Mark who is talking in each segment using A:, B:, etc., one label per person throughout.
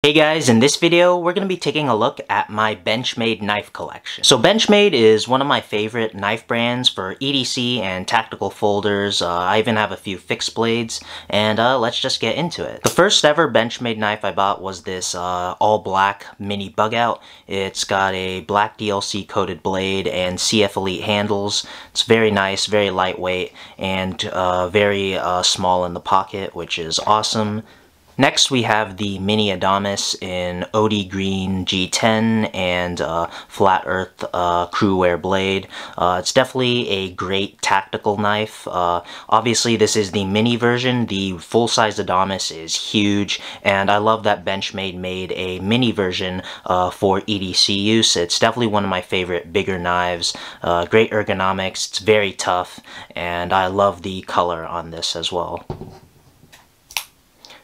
A: Hey guys, in this video, we're going to be taking a look at my Benchmade knife collection. So Benchmade is one of my favorite knife brands for EDC and tactical folders. I even have a few fixed blades, and let's just get into it. The first ever Benchmade knife I bought was this all black mini bug out. It's got a black DLC coated blade and CF Elite handles. It's very nice, very lightweight, and very small in the pocket, which is awesome. Next, we have the Mini Adamas in OD Green G10 and Flat Earth Crew Wear blade. It's definitely a great tactical knife. Obviously, this is the mini version. The full-size Adamas is huge, and I love that Benchmade made a mini version for EDC use. It's definitely one of my favorite bigger knives. Great ergonomics, it's very tough, and I love the color on this as well.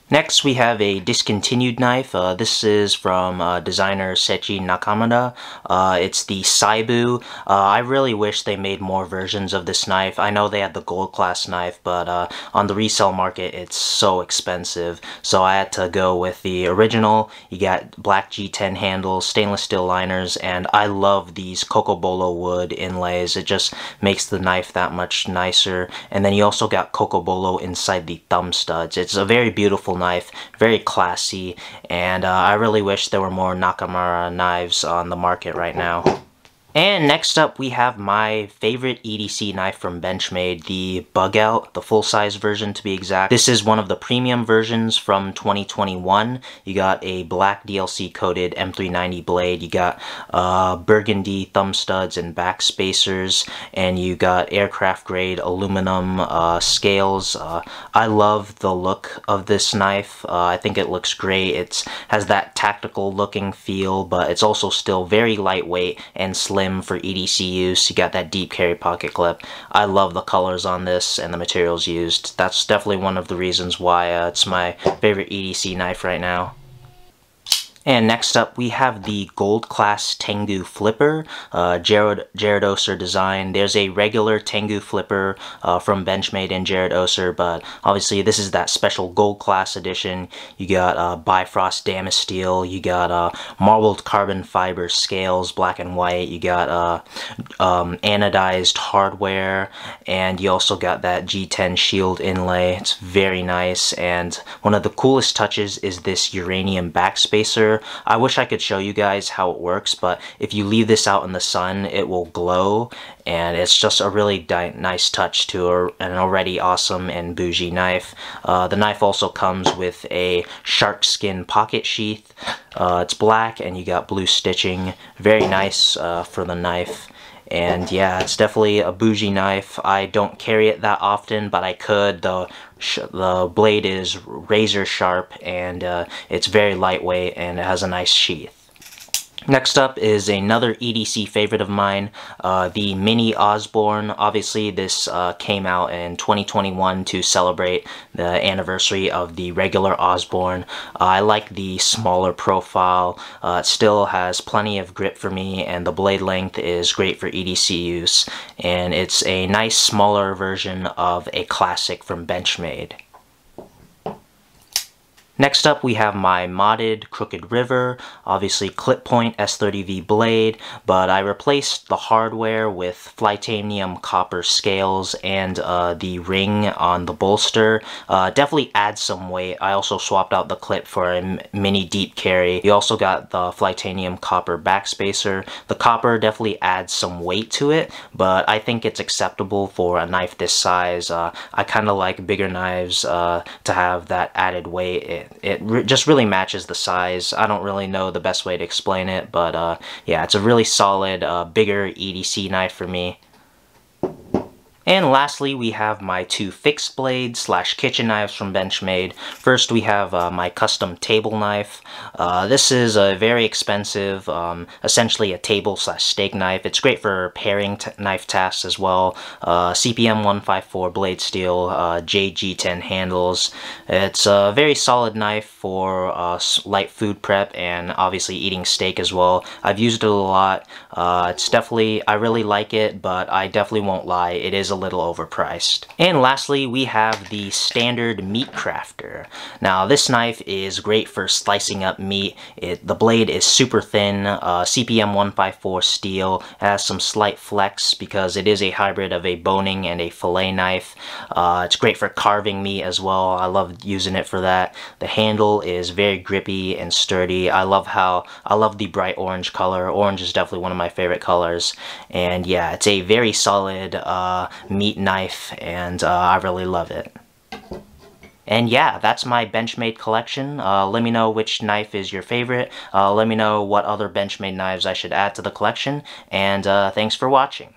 A: Next, we have a discontinued knife. This is from designer Seiji Nakamura. It's the Saibu. I really wish they made more versions of this knife. I know they had the gold class knife, but on the resale market, it's so expensive. So I had to go with the original. You got black G10 handles, stainless steel liners, and I love these Cocobolo wood inlays. It just makes the knife that much nicer. And then you also got Cocobolo inside the thumb studs. It's a very beautiful knife, very classy, and I really wish there were more Nakamura knives on the market right now. And next up, we have my favorite EDC knife from Benchmade, the Bug Out, the full-size version to be exact. This is one of the premium versions from 2021. You got a black DLC-coated M390 blade, you got burgundy thumb studs and back spacers, and you got aircraft-grade aluminum scales. I love the look of this knife. I think it looks great. It has that tactical-looking feel, but it's also still very lightweight and slim for EDC use. You got that deep carry pocket clip. I love the colors on this and the materials used. That's definitely one of the reasons why it's my favorite EDC knife right now. And next up, we have the Gold Class Tengu Flipper, Jared Oser design. There's a regular Tengu Flipper from Benchmade and Jared Oser, but obviously this is that special Gold Class edition. You got Bifrost Damasteel, you got marbled carbon fiber scales, black and white, you got anodized hardware, and you also got that G10 shield inlay. It's very nice, and one of the coolest touches is this uranium backspacer. I wish I could show you guys how it works, but if you leave this out in the sun, it will glow, and it's just a really nice touch to an already awesome and bougie knife. The knife also comes with a shark skin pocket sheath. It's black, and you got blue stitching. Very nice for the knife. And yeah, it's definitely a bougie knife. I don't carry it that often, but I could. The blade is razor sharp, and it's very lightweight, and it has a nice sheath. Next up is another EDC favorite of mine, the Mini Osborne. Obviously, this came out in 2021 to celebrate the anniversary of the regular Osborne. I like the smaller profile. It still has plenty of grip for me, and the blade length is great for EDC use. And it's a nice smaller version of a classic from Benchmade. Next up, we have my modded Crooked River, obviously clip point S30V blade, but I replaced the hardware with Flytanium copper scales and the ring on the bolster. Definitely adds some weight. I also swapped out the clip for a mini deep carry. You also got the Flytanium copper backspacer. The copper definitely adds some weight to it, but I think it's acceptable for a knife this size. I kind of like bigger knives to have that added weight. It just really matches the size. I don't really know the best way to explain it, but yeah, it's a really solid, bigger EDC knife for me. And lastly, we have my two fixed blade / kitchen knives from Benchmade. First, we have my custom table knife. This is a very expensive, essentially a table / steak knife. It's great for pairing knife tasks as well. CPM 154 blade steel, JG10 handles. It's a very solid knife for light food prep and obviously eating steak as well. I've used it a lot. It's definitely, I really like it, but I definitely won't lie, it is a a little overpriced. And lastly, we have the standard Meat Crafter. Now, this knife is great for slicing up meat. The blade is super thin, CPM 154 steel. It has some slight flex because it is a hybrid of a boning and a fillet knife. It's great for carving meat as well. I love using it for that. The handle is very grippy and sturdy. I love the bright orange color. Orange is definitely one of my favorite colors. And yeah, it's a very solid meat knife, and I really love it. And yeah, that's my Benchmade collection. Let me know which knife is your favorite. Let me know what other Benchmade knives I should add to the collection. And thanks for watching.